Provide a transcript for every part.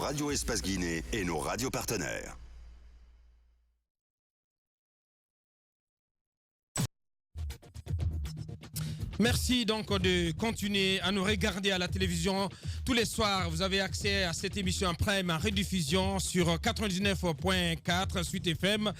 Radio Espace Guinée et nos radios partenaires. Merci donc de continuer à nous regarder à la télévision. Tous les soirs, vous avez accès à cette émission en prime en rediffusion sur 99.4 Suite FM.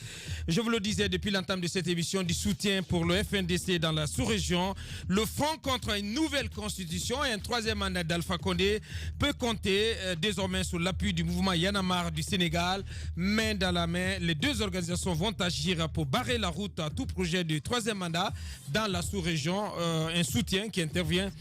Je vous le disais depuis l'entame de cette émission, du soutien pour le FNDC dans la sous-région. Le front contre une nouvelle constitution et un troisième mandat d'Alpha Condé peut compter désormais sur l'appui du mouvement Yanamar du Sénégal. Main dans la main, les deux organisations vont agir pour barrer la route à tout projet de troisième mandat dans la sous-région. Un soutien qui intervient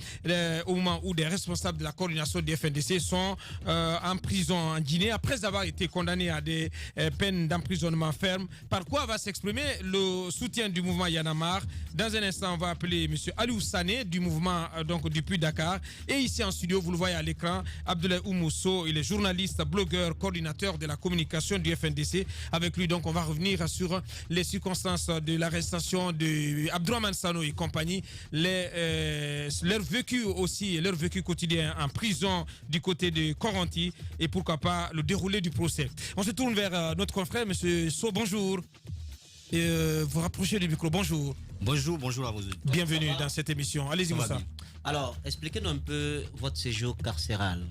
au moment où des responsables de la coordination du FNDC sont en prison en Guinée après avoir été condamnés à des peines d'emprisonnement ferme. Par quoi va s'exprimer le soutien du mouvement Yanamar? Dans un instant, on va appeler M. Aliou Sané du mouvement donc du Puy-Dakar. Et ici en studio, vous le voyez à l'écran, Abdoulaye Oumousso, il est journaliste, blogueur, coordinateur de la communication du FNDC. Avec lui, donc, on va revenir sur les circonstances de l'arrestation de Abdourahmane Sano et compagnie, leur vécu aussi, leur vécu quotidien en prison du côté de Coranti et pourquoi pas le déroulé du procès. On se tourne vers notre confrère, M. So, bonjour. Vous rapprochez du micro, bonjour. Bonjour à vous. Bienvenue dans cette émission. Allez-y, Moussa. Alors, expliquez-nous un peu votre séjour carcéral.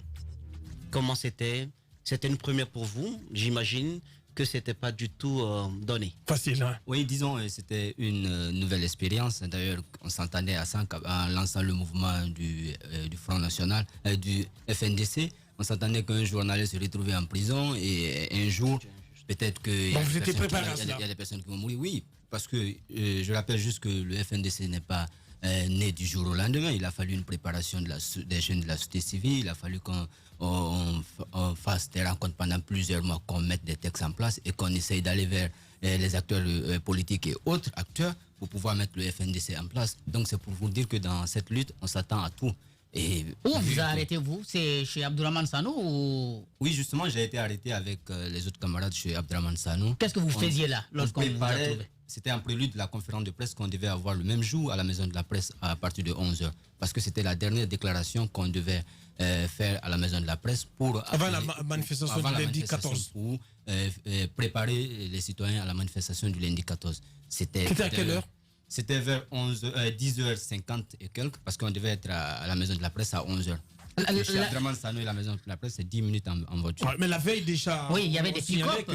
Comment c'était? C'était une première pour vous, j'imagine que c'était pas du tout donné. Facile, hein? Oui, disons, c'était une nouvelle expérience. D'ailleurs, on s'entendait à ça en lançant le mouvement du Front National, du FNDC. On s'entendait qu'un journaliste se retrouvait en prison et un jour, peut-être que... Bon, vous étiez préparé à cela? Il y a des personnes qui vont mourir, oui, parce que je rappelle juste que le FNDC n'est pas né du jour au lendemain. Il a fallu une préparation des jeunes de la société civile. Il a fallu qu'on fasse des rencontres pendant plusieurs mois, qu'on mette des textes en place et qu'on essaye d'aller vers les acteurs politiques et autres acteurs pour pouvoir mettre le FNDC en place. Donc c'est pour vous dire que dans cette lutte, on s'attend à tout. Et où vous arrêtez, vous? C'est chez Abdourahmane Sano ou... Oui, justement, j'ai été arrêté avec les autres camarades chez Abdourahmane Sano. Qu'est-ce que vous faisiez là lorsqu'on vous a trouvé? C'était en prélude de la conférence de presse qu'on devait avoir le même jour à la maison de la presse à partir de 11h. Parce que c'était la dernière déclaration qu'on devait faire à la maison de la presse pour... Avant la manifestation du lundi 14. Pour préparer les citoyens à la manifestation du lundi 14. C'était à quelle heure? C'était vers 10h50 et quelques, parce qu'on devait être à la maison de la presse à 11h. Chez Abdourahmane Sano et la maison de la presse, c'est 10 minutes en voiture. Ouais, mais la veille déjà... Oui, il y avait des pick-up.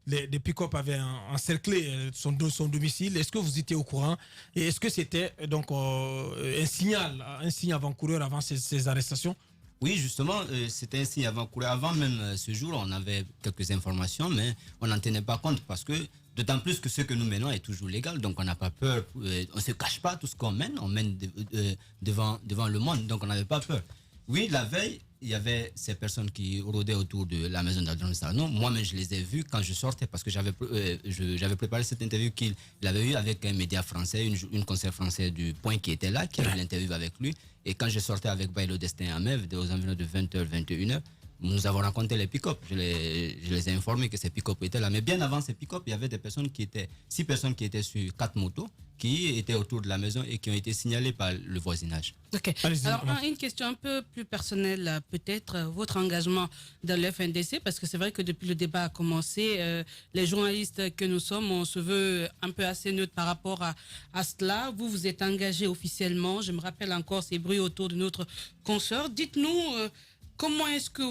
Des pick-up avaient encerclé son domicile. Est-ce que vous étiez au courant? Et est-ce que c'était donc un signe avant-coureur avant ces arrestations? Oui, justement, c'était un signe avant-coureur. Avant même ce jour, on avait quelques informations, mais on n'en tenait pas compte parce que, d'autant plus que ce que nous menons est toujours légal, donc on n'a pas peur. On ne se cache pas tout ce qu'on mène, on mène devant le monde, donc on n'avait pas peur. Oui, la veille, il y avait ces personnes qui rôdaient autour de la maison d'Abdourahmane Sano. Moi-même, je les ai vus quand je sortais parce que j'avais préparé cette interview qu'il avait eue avec un média français, une conseillère française du Point qui était là, qui avait l'interview avec lui. Et quand je sortais avec Bailo Destin à Mève, aux environs de 20h, 21h, nous avons rencontré les pick-up. Je les ai informés que ces pick-up étaient là. Mais bien avant ces pick-up, il y avait des personnes 6 personnes qui étaient sur 4 motos, qui étaient autour de la maison et qui ont été signalées par le voisinage. Ok. Alors, une question un peu plus personnelle, peut-être, votre engagement dans le FNDC, parce que c'est vrai que depuis le débat a commencé, les journalistes que nous sommes, on se veut un peu assez neutre par rapport à cela. Vous êtes engagé officiellement. Je me rappelle encore ces bruits autour de notre consoeur. Dites-nous, comment est-ce que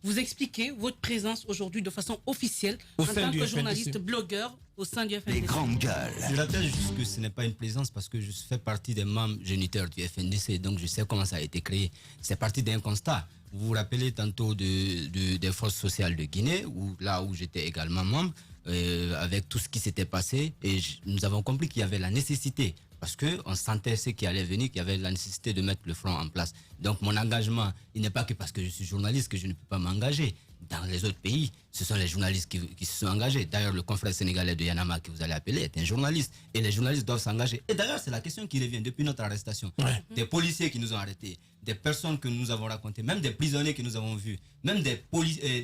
vous expliquez votre présence aujourd'hui de façon officielle en tant que journaliste, blogueur au sein du FNDC? Les grandes gueules. Je rappelle juste que ce n'est pas une présence parce que je fais partie des membres géniteurs du FNDC, donc je sais comment ça a été créé. C'est parti d'un constat. Vous vous rappelez tantôt des forces sociales de Guinée, là où j'étais également membre, avec tout ce qui s'était passé, et nous avons compris qu'il y avait la nécessité, parce qu'on sentait ce qui allait venir, qu'il y avait la nécessité de mettre le front en place. Donc mon engagement, il n'est pas que parce que je suis journaliste que je ne peux pas m'engager. Dans les autres pays, ce sont les journalistes qui se sont engagés. D'ailleurs, le confrère sénégalais de Yanama que vous allez appeler est un journaliste. Et les journalistes doivent s'engager. Et d'ailleurs, c'est la question qui revient depuis notre arrestation. Ouais. Des policiers qui nous ont arrêtés, des personnes que nous avons racontées, même des prisonniers que nous avons vus, même des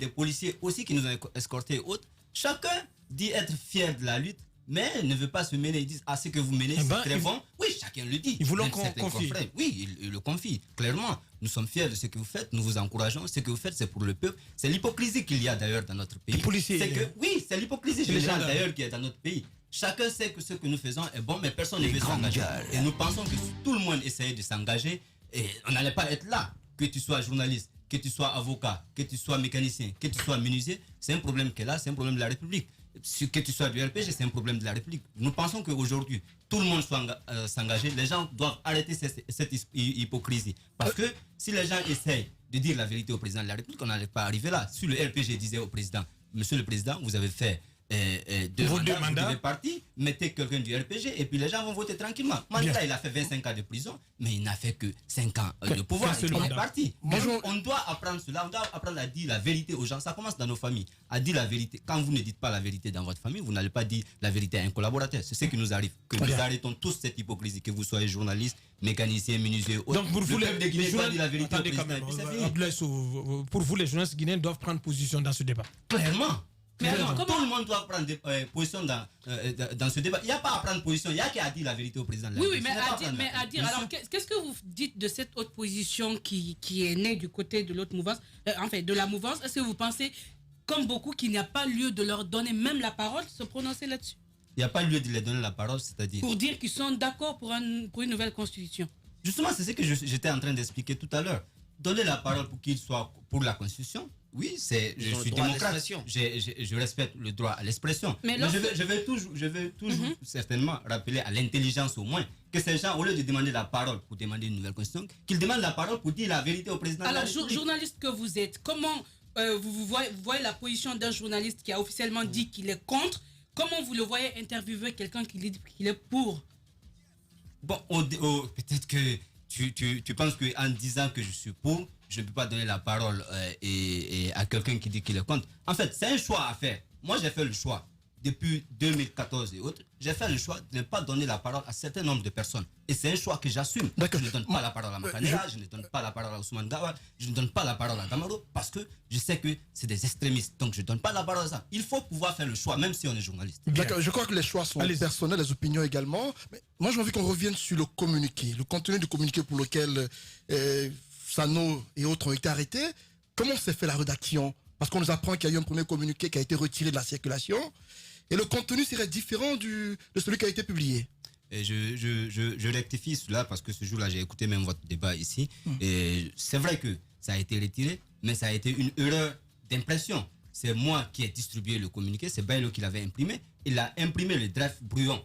policiers aussi qui nous ont escortés et autres. Chacun dit être fier de la lutte, mais ne veut pas se mêler. Ils disent, ah, ce que vous menez, c'est très bon. Oui, chacun le dit. Ils voulaient Même qu'on certains confie. confrères, oui, ils le confient, clairement. Nous sommes fiers de ce que vous faites, nous vous encourageons. Ce que vous faites, c'est pour le peuple. C'est l'hypocrisie qu'il y a d'ailleurs dans notre pays. Les policiers, C'est que, oui, c'est l'hypocrisie les générale gendarmes. d'ailleurs qui est dans notre pays. Chacun sait que ce que nous faisons est bon, mais personne ne veut s'engager. Et nous pensons que si tout le monde essayait de s'engager, et on n'allait pas être là. Que tu sois journaliste, que tu sois avocat, que tu sois mécanicien, que tu sois menuisier, c'est un problème qui est là, c'est un problème de la République. Que tu sois du RPG, c'est un problème de la République. Nous pensons qu'aujourd'hui, tout le monde soit s'engager. Les gens doivent arrêter cette hypocrisie. Parce que si les gens essayent de dire la vérité au président de la République, on n'allait pas arriver là. Si le RPG disait au président, Monsieur le Président, vous avez fait deux mandats, vous devez partir, mettez quelqu'un du RPG et puis les gens vont voter tranquillement. Mandela, il a fait 25 ans de prison, mais il n'a fait que 5 ans de pouvoir. Il est parti. On doit apprendre cela, on doit apprendre à dire la vérité aux gens. Ça commence dans nos familles, à dire la vérité. Quand vous ne dites pas la vérité dans votre famille, vous n'allez pas dire la vérité à un collaborateur. C'est ce qui nous arrive. Que nous arrêtons tous cette hypocrisie, que vous soyez journaliste, mécanicien, menuisier. Donc pour vous, les Guinéens, la vérité au président, pour vous, les journalistes guinéens doivent prendre position dans ce débat. Clairement. Mais alors, tout le monde doit prendre position dans ce débat. Il n'y a pas à prendre position, il y a qu'à dire la vérité au président de la République. Oui, mais à dire. Alors, qu'est-ce que vous dites de cette autre position qui est née du côté de l'autre mouvance, de la mouvance? Est-ce que vous pensez, comme beaucoup, qu'il n'y a pas lieu de leur donner même la parole, se prononcer là-dessus? Il n'y a pas lieu de leur donner la parole, c'est-à-dire... Pour dire qu'ils sont d'accord pour une nouvelle constitution. Justement, c'est ce que j'étais en train d'expliquer tout à l'heure. Donner la parole pour qu'ils soient pour la constitution. Oui, je suis démocrate. Je respecte le droit à l'expression. Mais je vais toujours certainement rappeler à l'intelligence au moins que ces gens, au lieu de demander la parole pour demander une nouvelle constitution, qu'ils demandent la parole pour dire la vérité au président. Alors, journaliste que vous êtes, comment vous voyez la position d'un journaliste qui a officiellement dit qu'il est contre? Comment vous le voyez interviewer quelqu'un qui dit qu'il est pour? Bon, peut-être que tu penses qu'en disant que je suis pour, je ne peux pas donner la parole à quelqu'un qui dit qu'il est contre. En fait, c'est un choix à faire. Moi, j'ai fait le choix, depuis 2014 et autres, j'ai fait le choix de ne pas donner la parole à un certain nombre de personnes. Et c'est un choix que j'assume. Je ne donne pas la parole à Makanera, je ne donne pas la parole à Ousmane Gawal, je ne donne pas la parole à Gamaro, parce que je sais que c'est des extrémistes. Donc, je ne donne pas la parole à ça. Il faut pouvoir faire le choix, même si on est journaliste. D'accord, je crois que les choix sont personnels, les opinions également. Mais moi, j'ai envie qu'on revienne sur le communiqué, le contenu du communiqué pour lequel... Sano et autres ont été arrêtés. Comment s'est fait la rédaction? Parce qu'on nous apprend qu'il y a eu un premier communiqué qui a été retiré de la circulation et le contenu serait différent de celui qui a été publié. Et je rectifie cela parce que ce jour-là, j'ai écouté même votre débat ici. Et c'est vrai que ça a été retiré, mais ça a été une erreur d'impression. C'est moi qui ai distribué le communiqué, c'est Bailo qui l'avait imprimé. Il a imprimé le draft brouillon.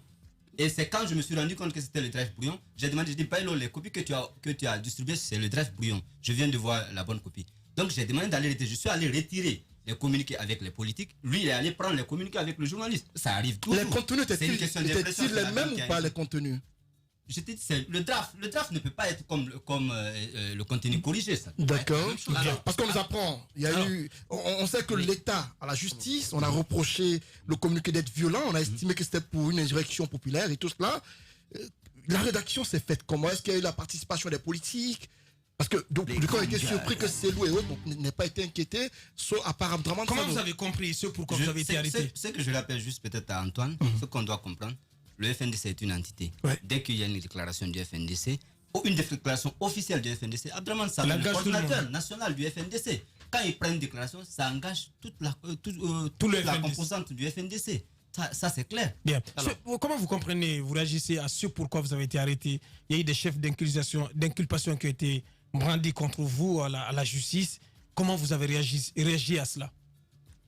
Et c'est quand je me suis rendu compte que c'était le draft brouillon, j'ai demandé, j'ai dit, Bailo, les copies que tu as distribuées, c'est le draft brouillon. Je viens de voir la bonne copie. Donc j'ai demandé d'aller retirer. Je suis allé retirer les communiqués avec les politiques. Lui, il est allé prendre les communiqués avec le journaliste. Ça arrive toujours. Les contenus étaient-ils les mêmes ou pas, les contenus? Je te dis, le draft ne peut pas être comme le contenu corrigé. D'accord. Parce qu'on nous apprend, on sait que l'État, à la justice, on a reproché le communiqué d'être violent, on a estimé que c'était pour une insurrection populaire et tout cela. La rédaction s'est faite comment? Est-ce qu'il y a eu la participation des politiques? Parce que donc, du coup, on a été surpris que Cellou et autres n'aient pas été inquiétés, sauf à part Abdraman. Comment vous avez compris ce pourquoi vous avez été arrêté? Ce que je rappelle juste peut-être à Antoine, ce qu'on doit comprendre, le FNDC est une entité. Ouais. Dès qu'il y a une déclaration du FNDC, ou une déclaration officielle du FNDC, Abdraman Sano, le coordinateur national du FNDC, quand il prend une déclaration, ça engage toute la composante du FNDC. Ça c'est clair. Bien. Comment vous comprenez, vous réagissez à ce pourquoi vous avez été arrêté? Il y a eu des chefs d'inculpation qui ont été brandis contre vous à la justice. Comment vous avez réagi à cela?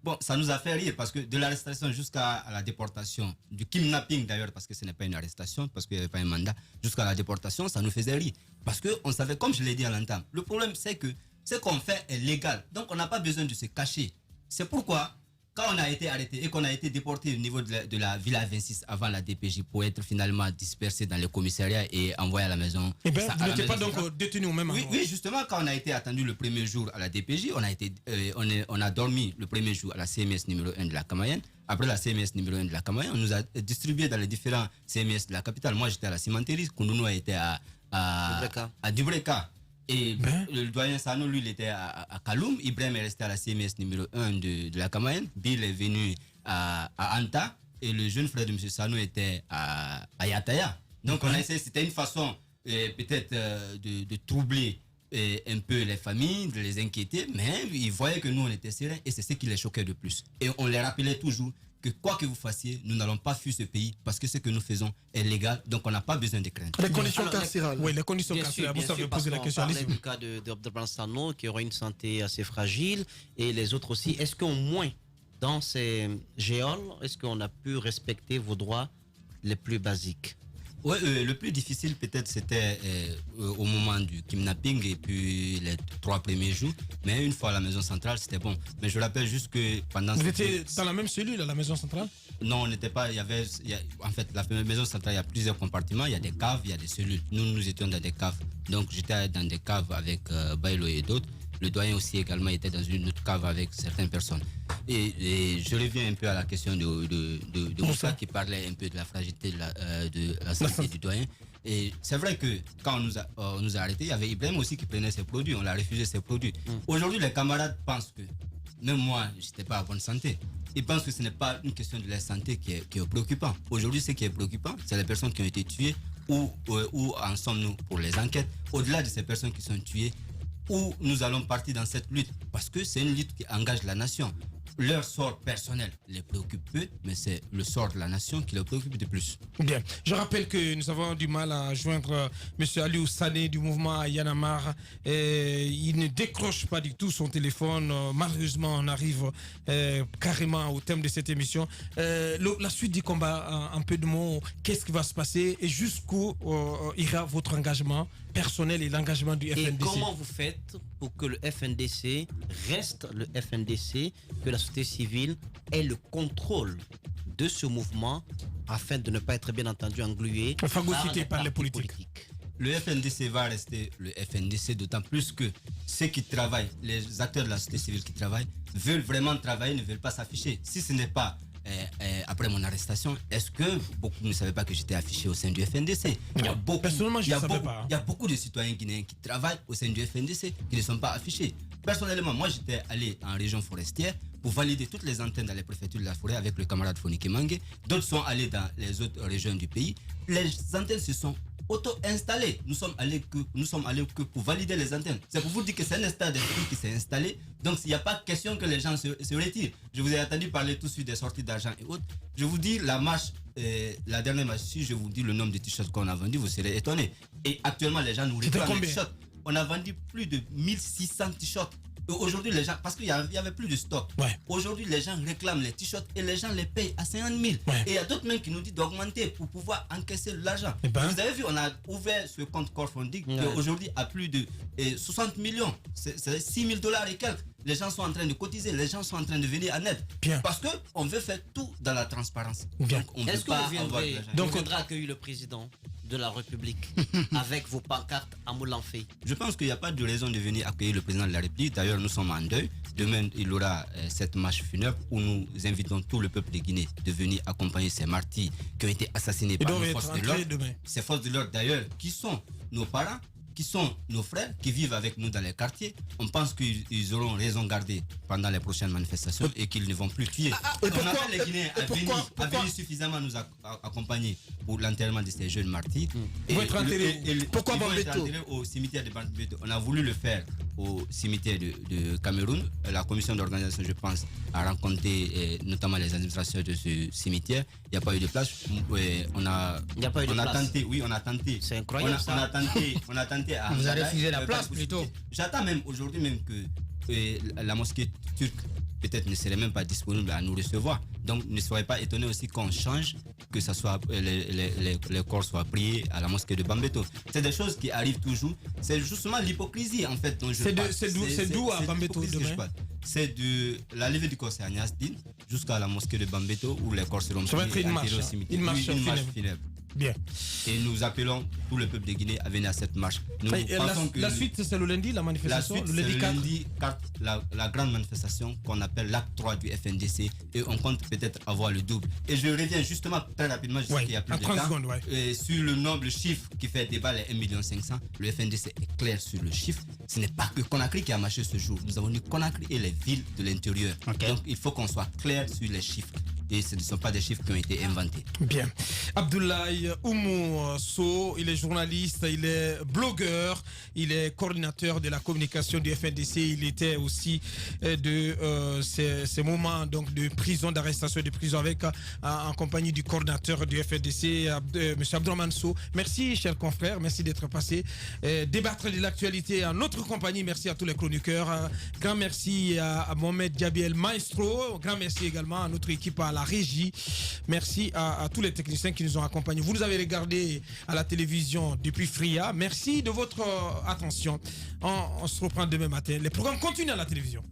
Bon, ça nous a fait rire parce que de l'arrestation jusqu'à la déportation, du kidnapping d'ailleurs, parce que ce n'est pas une arrestation, parce qu'il n'y avait pas un mandat, jusqu'à la déportation, ça nous faisait rire. Parce qu'on savait, comme je l'ai dit à l'entame, le problème c'est que ce qu'on fait est légal. Donc on n'a pas besoin de se cacher. C'est pourquoi, quand on a été arrêté et qu'on a été déporté au niveau de la Villa 26 avant la DPJ pour être finalement dispersé dans les commissariats et envoyé à la maison. Eh bien, vous n'étiez pas donc détenu au même endroit? Oui, justement, quand on a été attendu le premier jour à la DPJ, on a dormi le premier jour à la CMS numéro 1 de la Camayen. Après la CMS numéro 1 de la Camayen, on nous a distribué dans les différents CMS de la capitale. Moi, j'étais à la cimenterie, Koundounou a été à Dubreka. Et le doyen Sano, lui, il était à Kaloum. Ibrahim est resté à la CMS numéro 1 de la Camayen. Bill est venu à Anta. et le jeune frère de M. Sano était à Yataya. Donc on a essayé, c'était une façon peut-être de troubler un peu les familles, de les inquiéter, mais ils voyaient que nous on était sereins et c'est ce qui les choquait de plus. Et on les rappelait toujours que quoi que vous fassiez, nous n'allons pas fuir ce pays parce que ce que nous faisons est légal, donc on n'a pas besoin de craindre. Les conditions carcérales. Oui, les conditions carcérales. Vous savez poser la question. Allez-y. Du cas de Abdelrahman Sano qui aura une santé assez fragile et les autres aussi. Est-ce qu'au moins dans ces géoles, est-ce qu'on a pu respecter vos droits les plus basiques? Ouais, le plus difficile peut-être c'était au moment du kidnapping et puis les 3 premiers jours. Mais une fois à la maison centrale, c'était bon. Mais je rappelle juste que pendant... Vous étiez dans la même cellule à la maison centrale? Non, on n'était pas. En fait, la maison centrale, il y a plusieurs compartiments. Il y a des caves, il y a des cellules. Nous étions dans des caves. Donc j'étais dans des caves avec Bailo et d'autres. Le doyen aussi également était dans une autre cave avec certaines personnes. Et je reviens un peu à la question de Moussa qui parlait un peu de la fragilité de la santé du doyen. Et c'est vrai que quand on nous a arrêtés, il y avait Ibrahim aussi qui prenait ses produits. On l'a refusé ses produits. Aujourd'hui, les camarades pensent que, même moi, je n'étais pas en bonne santé. Ils pensent que ce n'est pas une question de la santé qui est préoccupant. Aujourd'hui, ce qui est préoccupant, c'est les personnes qui ont été tuées. Où en sommes-nous pour les enquêtes? Au-delà de ces personnes qui sont tuées, où nous allons partir dans cette lutte, parce que c'est une lutte qui engage la nation. Leur sort personnel les préoccupe peu, mais c'est le sort de la nation qui les préoccupe de plus. Bien. Je rappelle que nous avons du mal à joindre M. Aliou Sané du mouvement Yanamar. Il ne décroche pas du tout son téléphone. Malheureusement, on arrive carrément au thème de cette émission. La suite du combat, un peu de mots, qu'est-ce qui va se passer et jusqu'où ira votre engagement personnel et l'engagement du FNDC? Et comment vous faites pour que le FNDC reste le FNDC, que la société civile ait le contrôle de ce mouvement afin de ne pas être bien entendu englué par les politiques. Le FNDC va rester le FNDC, d'autant plus que ceux qui travaillent, les acteurs de la société civile qui travaillent, veulent vraiment travailler, ne veulent pas s'afficher. Si ce n'est pas après mon arrestation, est-ce que beaucoup ne savaient pas que j'étais affiché au sein du FNDC? Personnellement, je ne savais pas. Il y a beaucoup de citoyens guinéens qui travaillent au sein du FNDC qui ne sont pas affichés. Personnellement, moi, j'étais allé en région forestière pour valider toutes les antennes dans les préfectures de la forêt avec le camarade Fonike Mange. D'autres sont allés dans les autres régions du pays. Les antennes se sont auto-installées. Nous sommes allés que pour valider les antennes. C'est pour vous dire que c'est un état d'esprit qui s'est installé. Donc, il n'y a pas question que les gens se retirent. Je vous ai entendu parler tout de suite des sorties d'argent et autres. Je vous dis, la marche, la dernière marche, si je vous dis le nombre de t-shirts qu'on a vendus, vous serez étonnés. Et actuellement, les gens nous réclament les t-shirts. On a vendu plus de 1600 t-shirts. Aujourd'hui, les gens, parce qu'il y avait plus de stock. Ouais. Aujourd'hui, les gens réclament les t-shirts et les gens les payent à 50 000. Ouais. Et il y a d'autres même qui nous disent d'augmenter pour pouvoir encaisser l'argent. Vous avez vu, on a ouvert ce compte crowdfunding qui aujourd'hui a plus de 60 millions. C'est 6 000 $ et quelques. Les gens sont en train de cotiser, les gens sont en train de venir en aide. Bien. Parce qu'on veut faire tout dans la transparence. Bien. Donc, on ne Est-ce veut que pas vous avoir de viendrez, l'argent. donc, viendra accueillir le président de la République avec vos pancartes à Moulanfé? Je pense qu'il n'y a pas de raison de venir accueillir le président de la République. D'ailleurs, nous sommes en deuil. Demain, il y aura cette marche funèbre où nous invitons tout le peuple de Guinée de venir accompagner ces martyrs qui ont été assassinés par nos forces de l'ordre. Ces forces de l'ordre, d'ailleurs, qui sont nos parents, qui sont nos frères, qui vivent avec nous dans les quartiers. On pense qu'ils auront raison gardée pendant les prochaines manifestations et qu'ils ne vont plus tuer. On appelle les Guinéens à venir suffisamment nous accompagner pour l'enterrement de ces jeunes martyrs. Pourquoi Bambeto? Au cimetière de Bambeto. On a voulu le faire au cimetière de Cameroun. La commission d'organisation, je pense, a rencontré notamment les administrateurs de ce cimetière. Il n'y a pas eu de place. On a tenté, oui, on a tenté. C'est incroyable. On a tenté à vous avez refusé la place plutôt. J'attends même aujourd'hui même que la mosquée turque peut-être ne serait même pas disponible à nous recevoir. Donc ne soyez pas étonnés aussi qu'on change, que ça soit les corps soient priés à la mosquée de Bambeto. C'est des choses qui arrivent toujours. C'est justement l'hypocrisie en fait dont je parle. C'est d'où à Bambeto demain? C'est de la levée du corps à Niasdine jusqu'à la mosquée de Bambeto où les corps seront priés. Ça va être une marche, une marche funèbre. Bien. Et nous appelons tout le peuple de Guinée à venir à cette marche. La suite, c'est le lundi, la manifestation. La suite, c'est le lundi, la grande manifestation qu'on appelle l'acte 3 du FNDC. Et on compte peut-être avoir le double. Et je reviens justement très rapidement, je sais qu'il y a plus de temps, sur le nombre, le chiffre qui fait débat, les 1 500 000. Le FNDC est clair sur le chiffre. Ce n'est pas que Conakry qui a marché ce jour. Nous avons dit Conakry et les villes de l'intérieur. Donc il faut qu'on soit clair sur les chiffres. et ce ne sont pas des chiffres qui ont été inventés. Bien. Abdoulaye Oumou So, il est journaliste, il est blogueur, il est coordinateur de la communication du FNDC. Il était aussi de ces moments donc, de prison, d'arrestation de prison avec en compagnie du coordinateur du FNDC, M. Abdourahmane So. Merci, chers confrères, merci d'être passé. Débattre de l'actualité en notre compagnie. Merci à tous les chroniqueurs. Grand merci à Mohamed Diabiel Maestro. Grand merci également à notre équipe à la régie. Merci à tous les techniciens qui nous ont accompagnés. Vous nous avez regardé à la télévision depuis Fria. Merci de votre attention. On se reprend demain matin. Les programmes continuent à la télévision.